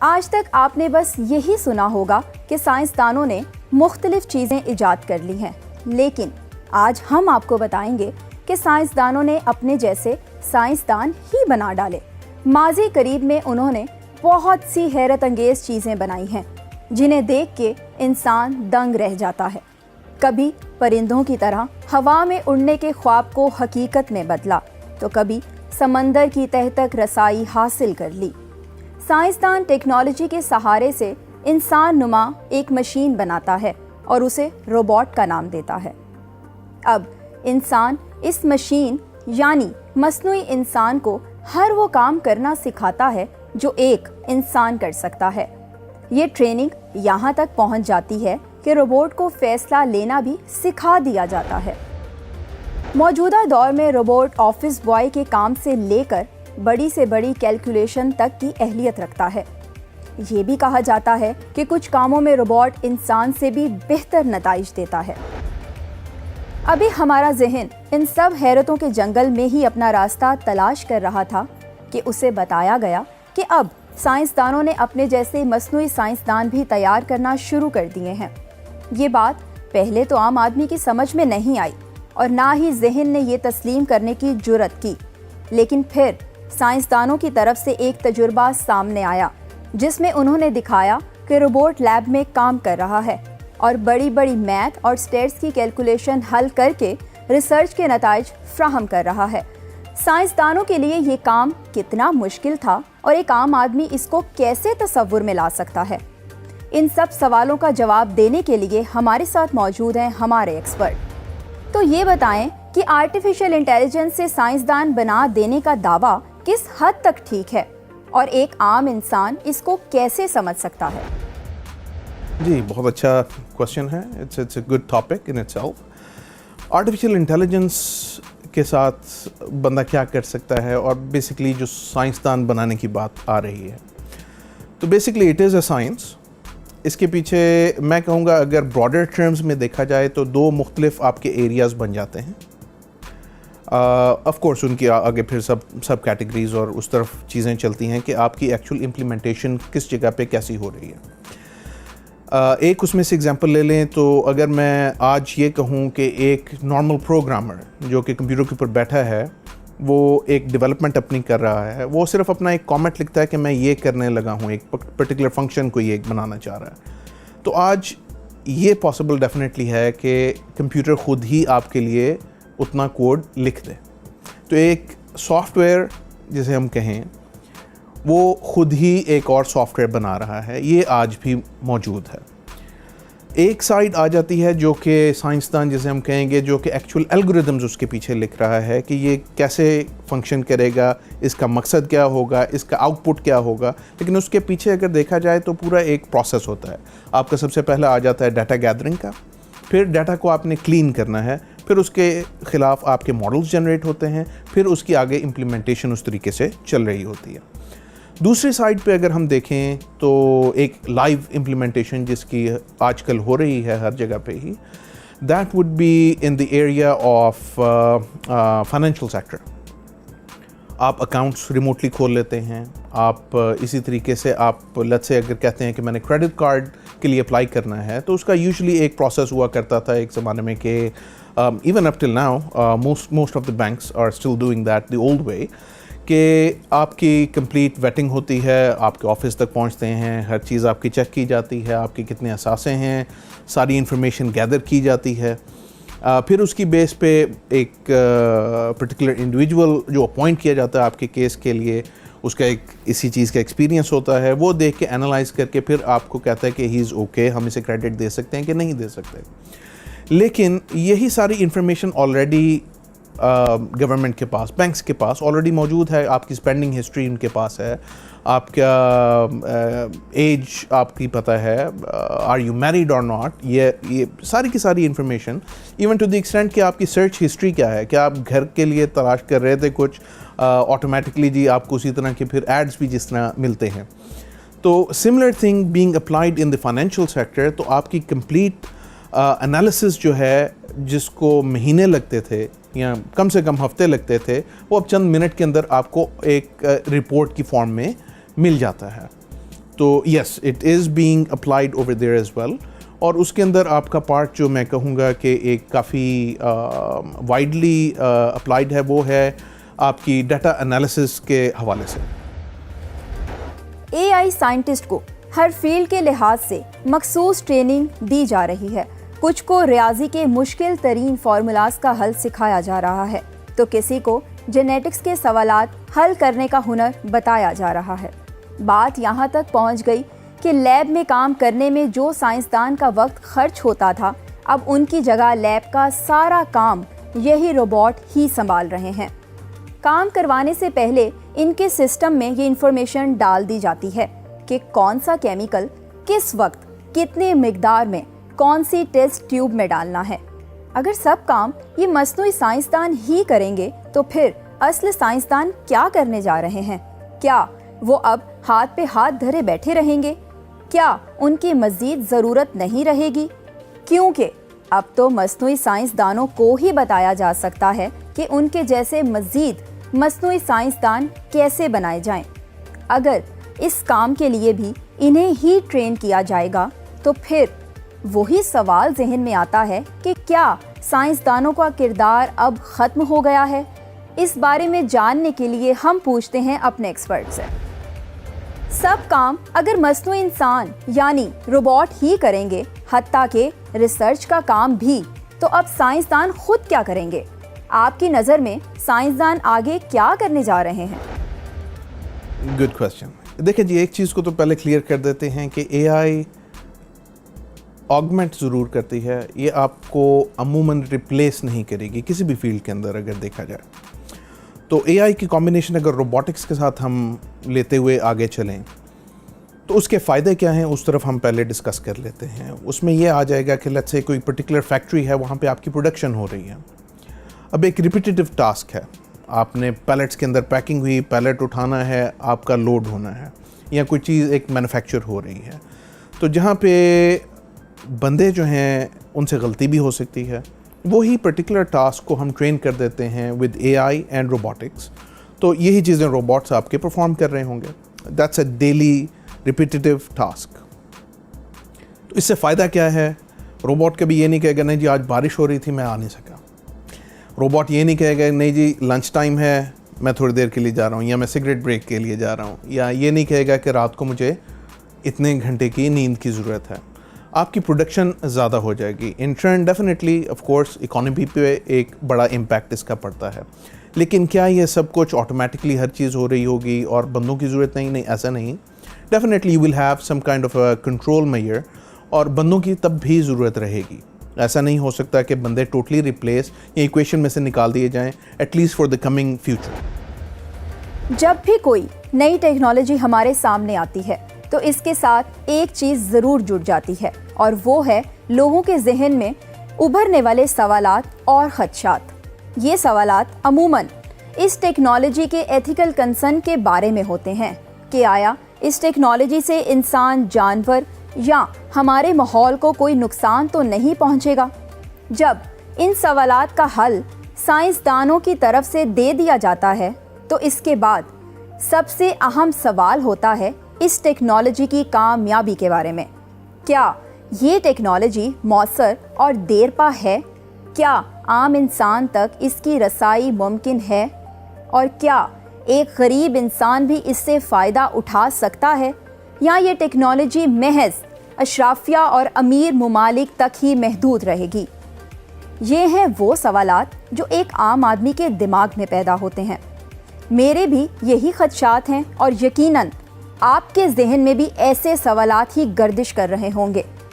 آج تک آپ نے بس یہی سنا ہوگا کہ سائنسدانوں نے مختلف چیزیں ایجاد کر لی ہیں، لیکن آج ہم آپ کو بتائیں گے کہ سائنسدانوں نے اپنے جیسے سائنسدان ہی بنا ڈالے۔ ماضی قریب میں انہوں نے بہت سی حیرت انگیز چیزیں بنائی ہیں جنہیں دیکھ کے انسان دنگ رہ جاتا ہے۔ کبھی پرندوں کی طرح ہوا میں اڑنے کے خواب کو حقیقت میں بدلا، تو کبھی سمندر کی تہہ تک رسائی حاصل کر لی۔ سائنسدان ٹیکنالوجی کے سہارے سے انسان نما ایک مشین بناتا ہے اور اسے روبوٹ کا نام دیتا ہے۔ اب انسان اس مشین یعنی مصنوعی انسان کو ہر وہ کام کرنا سکھاتا ہے جو ایک انسان کر سکتا ہے۔ یہ ٹریننگ یہاں تک پہنچ جاتی ہے کہ روبوٹ کو فیصلہ لینا بھی سکھا دیا جاتا ہے۔ موجودہ دور میں روبوٹ آفس بوائے کے کام سے لے کر بڑی سے بڑی کیلکولیشن تک کی اہلیت رکھتا ہے۔ یہ بھی کہا جاتا ہے کہ کچھ کاموں میں روبوٹ انسان سے بھی بہتر نتائج دیتا ہے۔ ابھی ہمارا ذہن ان سب حیرتوں کے جنگل میں ہی اپنا راستہ تلاش کر رہا تھا کہ اسے بتایا گیا کہ اب سائنسدانوں نے اپنے جیسے مصنوعی سائنسدان بھی تیار کرنا شروع کر دیے ہیں۔ یہ بات پہلے تو عام آدمی کی سمجھ میں نہیں آئی اور نہ ہی ذہن نے یہ تسلیم کرنے کی جرأت کی، لیکن پھر سائنسدانوں کی طرف سے ایک تجربہ سامنے آیا جس میں انہوں نے دکھایا کہ روبوٹ لیب میں کام کر رہا ہے اور بڑی بڑی میتھ اور سٹیٹس کی کیلکولیشن حل کر کے ریسرچ کے نتائج فراہم کر رہا ہے۔ سائنسدانوں کے لیے یہ کام کتنا مشکل تھا اور ایک عام آدمی اس کو کیسے تصور میں لا سکتا ہے؟ ان سب سوالوں کا جواب دینے کے لیے ہمارے ساتھ موجود ہیں ہمارے ایکسپرٹ۔ تو یہ بتائیں کہ آرٹیفیشل انٹیلیجنس سے سائنسدان بنا دینے کا دعویٰ کس حد تک ٹھیک ہے اور ایک عام انسان اس کو کیسے سمجھ سکتا ہے؟ جی بہت اچھا کوشچن ہے۔ It's a good topic in itself. Artificial intelligence کے ساتھ بندہ کیا کر سکتا ہے، اور بیسکلی جو سائنسدان بنانے کی بات آ رہی ہے، تو basically it is a science. اس کے پیچھے میں کہوں گا اگر براڈر ٹرمز میں دیکھا جائے تو دو مختلف آپ کے ایریاز بن جاتے ہیں۔ آف کورس ان کی آگے پھر سب کیٹیگریز اور اس طرف چیزیں چلتی ہیں کہ آپ کی ایکچوئل امپلیمنٹیشن کس جگہ پہ کیسی ہو رہی ہے۔ ایک اس میں سے اگزامپل لے لیں تو اگر میں آج یہ کہوں کہ ایک نارمل پروگرامر جو کہ کمپیوٹر کے اوپر بیٹھا ہے، وہ ایک ڈیولپمنٹ اپنی کر رہا ہے، وہ صرف اپنا ایک کامنٹ لکھتا ہے کہ میں یہ کرنے لگا ہوں، ایک پرٹیکولر فنکشن کو یہ بنانا چاہ رہا ہے، تو آج یہ پاسبل ڈیفینیٹلی ہے کہ کمپیوٹر خود ہی آپ کے لیے اتنا کوڈ لکھ دے۔ تو ایک سافٹ ویئر جسے ہم کہیں وہ خود ہی ایک اور سافٹ ویئر بنا رہا ہے، یہ آج بھی موجود ہے۔ ایک سائڈ آ جاتی ہے جو کہ سائنسدان جسے ہم کہیں گے جو کہ ایکچوئل الگوریدمز اس کے پیچھے لکھ رہا ہے کہ یہ کیسے فنکشن کرے گا، اس کا مقصد کیا ہوگا، اس کا آؤٹ پٹ کیا ہوگا، لیکن اس کے پیچھے اگر دیکھا جائے تو پورا ایک پروسیس ہوتا ہے۔ آپ کا سب سے پہلا آ جاتا ہے ڈیٹا گیدرنگ کا، پھر ڈیٹا کو آپ نے کلین کرنا ہے، پھر اس کے خلاف آپ کے ماڈلز جنریٹ ہوتے ہیں، پھر اس کی آگے امپلیمنٹیشن اس طریقے سے چل رہی ہوتی ہے۔ دوسری سائڈ پہ اگر ہم دیکھیں تو ایک لائیو امپلیمنٹیشن جس کی آج کل ہو رہی ہے ہر جگہ پہ ہی، that would be in the area of financial sector. آپ اکاؤنٹس ریموٹلی کھول لیتے ہیں، آپ اسی طریقے سے آپ لیٹس سے اگر کہتے ہیں کہ میں نے کریڈٹ کارڈ کے لیے اپلائی کرنا ہے تو اس کا یوزلی ایک پروسیس ہوا کرتا تھا ایک زمانے میں کہ even up till now most of the banks are still doing that the old way, کہ آپ کی کمپلیٹ ویٹنگ ہوتی ہے، آپ کے آفس تک پہنچتے ہیں، ہر چیز آپ کی چیک کی جاتی ہے، آپ کے کتنے اثاثے ہیں، ساری انفارمیشن گیدر کی جاتی ہے، پھر اس کی بیس پہ ایک پرٹیکولر انڈیویجول جو اپوائنٹ کیا جاتا ہے آپ کے کیس کے لیے، اس کا ایک اسی چیز کا ایکسپیرینس ہوتا ہے، وہ دیکھ کے انالائز کر کے پھر آپ کو کہتا ہے کہ ہی از اوکے، ہم اسے کریڈٹ دے سکتے ہیں کہ نہیں دے سکتے۔ لیکن یہی ساری انفارمیشن آلریڈی گورنمنٹ کے پاس، بینکس کے پاس آلریڈی موجود ہے، آپ کی اسپینڈنگ ہسٹری ان کے پاس ہے، آپ کا ایج آپ کی پتہ ہے، آر یو میریڈ اور ناٹ، یہ ساری کی ساری information, even to the extent کہ آپ کی سرچ ہسٹری کیا ہے، کیا آپ گھر کے لیے تلاش کر رہے تھے کچھ، آٹومیٹکلی جی آپ کو اسی طرح کے پھر ایڈز بھی جس طرح ملتے ہیں۔ تو similar thing being applied in the financial sector, تو آپ کی کمپلیٹ انالیسس جو ہے جس کو مہینے لگتے تھے یا کم سے کم ہفتے لگتے تھے، وہ اب چند منٹ کے اندر آپ کو ایک رپورٹ کی فارم میں مل جاتا ہے۔ تو yes it is being applied over there as well. اور اس کے اندر آپ کا پارٹ جو میں کہوں گا کہ ایک کافی وائڈلی اپلائڈ ہے وہ ہے آپ کی ڈیٹا انالیسس کے حوالے سے. اے آئی سائنٹسٹ کو ہر فیلڈ کے لحاظ سے مخصوص ٹریننگ دی جا رہی ہے. کچھ کو ریاضی کے مشکل ترین فارمولاز کا حل سکھایا جا رہا ہے تو کسی کو جینیٹکس کے سوالات حل کرنے کا ہنر بتایا جا رہا ہے. بات یہاں تک پہنچ گئی کہ لیب میں کام کرنے میں جو سائنسدان کا وقت خرچ ہوتا تھا اب ان کی جگہ لیب کا سارا کام یہی روبوٹ ہی سنبھال رہے ہیں. کام کروانے سے پہلے ان کے سسٹم میں یہ انفارمیشن ڈال دی جاتی ہے کہ کون سا کیمیکل کس وقت کتنے مقدار میں کون سی ٹیسٹ ٹیوب میں ڈالنا ہے. اگر سب کام یہ مصنوعی سائنسدان ہی کریں گے تو پھر اصل سائنسدان کیا کرنے جا رہے ہیں؟ کیا وہ اب ہاتھ پہ ہاتھ دھرے بیٹھے رہیں گے؟ کیا ان کی مزید ضرورت نہیں رہے گی؟ کیونکہ اب تو مصنوعی سائنسدانوں کو ہی بتایا جا سکتا ہے کہ ان کے جیسے مزید مصنوعی سائنسدان کیسے بنائے جائیں. اگر اس کام کے لیے بھی انہیں ہی ٹرین کیا جائے گا تو پھر وہی سوال ذہن میں آتا ہے کہ کیا سائنسدانوں کا کردار اب ختم ہو گیا ہے؟ اس بارے میں جاننے کے لیے ہم پوچھتے ہیں اپنے ایکسپرٹ سے. سب کام اگر مصنوعی انسان یعنی روبوٹ ہی کریں گے حتیٰ کہ ریسرچ کا کام بھی تو اب سائنسدان خود کیا کریں گے؟ آپ کی نظر میں سائنسدان آگے کیا کرنے جا رہے ہیں؟ Good question. دیکھیں جی ایک چیز کو تو پہلے کلیئر کر دیتے ہیں کہ اے آئی آگمنٹ ضرور کرتی ہے, یہ آپ کو عموماً ریپلیس نہیں کرے گی کسی بھی فیلڈ کے اندر اگر دیکھا جائے. تو اے آئی کی کمبینیشن اگر روبوٹکس کے ساتھ ہم لیتے ہوئے آگے چلیں تو اس کے فائدے کیا ہیں اس طرف ہم پہلے ڈسکس کر لیتے ہیں. اس میں یہ آ جائے گا کہ لیٹس سے کوئی پرٹیکولر فیکٹری ہے, وہاں پہ آپ کی پروڈکشن ہو رہی ہے. اب ایک ریپیٹیو ٹاسک ہے, آپ نے پیلٹس کے اندر پیکنگ ہوئی, پیلٹ اٹھانا ہے, آپ کا لوڈ ہونا ہے, یا کوئی چیز ایک مینوفیکچر ہو رہی ہے. تو جہاں پہ بندے جو ہیں ان سے غلطی بھی ہو سکتی ہے, وہی پرٹیکولر ٹاسک کو ہم ٹرین کر دیتے ہیں with a I and robotics. تو یہی چیزیں روبوٹس آپ کے پرفارم کر رہے ہوں گے. That's a daily repetitive task. تو اس سے فائدہ کیا ہے؟ روبوٹ کبھی یہ نہیں کہے گا نہیں جی آج بارش ہو رہی تھی میں آ نہیں سکا. روبوٹ یہ نہیں کہے گا نہیں جی لنچ ٹائم ہے میں تھوڑی دیر کے لیے جا رہا ہوں, یا میں سگریٹ بریک کے لیے جا رہا ہوں, یا یہ نہیں کہے گا کہ رات کو مجھے اتنے گھنٹے کی نیند کی ضرورت ہے. آپ کی پروڈکشن زیادہ ہو جائے گی. In turn definitely of course economy پہ ایک بڑا امپیکٹ اس کا پڑتا ہے. لیکن کیا یہ سب کچھ آٹومیٹکلی ہر چیز ہو رہی ہوگی اور بندوں کی ضرورت نہیں؟ ایسا نہیں. Definitely you will have some kind of a control میئر, اور بندوں کی تب بھی ضرورت رہے گی. ایسا نہیں ہو سکتا کہ بندے ٹوٹلی ریپلیس یا ایکویشن میں سے نکال دیے جائیں, at least for the coming future. جب بھی کوئی نئی ٹیکنالوجی ہمارے سامنے آتی ہے تو اس کے ساتھ ایک چیز ضرور جڑ جاتی ہے, اور وہ ہے لوگوں کے ذہن میں ابھرنے والے سوالات اور خدشات. یہ سوالات عموماً اس ٹیکنالوجی کے ایتھیکل کنسرن کے بارے میں ہوتے ہیں کہ آیا اس ٹیکنالوجی سے انسان, جانور یا ہمارے ماحول کو کوئی نقصان تو نہیں پہنچے گا. جب ان سوالات کا حل سائنسدانوں کی طرف سے دے دیا جاتا ہے تو اس کے بعد سب سے اہم سوال ہوتا ہے اس ٹیکنالوجی کی کامیابی کے بارے میں. کیا یہ ٹیکنالوجی مؤثر اور دیر پا ہے؟ کیا عام انسان تک اس کی رسائی ممکن ہے؟ اور کیا ایک غریب انسان بھی اس سے فائدہ اٹھا سکتا ہے؟ یا یہ ٹیکنالوجی محض اشرافیہ اور امیر ممالک تک ہی محدود رہے گی؟ یہ ہیں وہ سوالات جو ایک عام آدمی کے دماغ میں پیدا ہوتے ہیں. میرے بھی یہی خدشات ہیں, اور یقیناً آپ کے ذہن میں بھی ایسے سوالات ہی گردش کر رہے ہوں گے.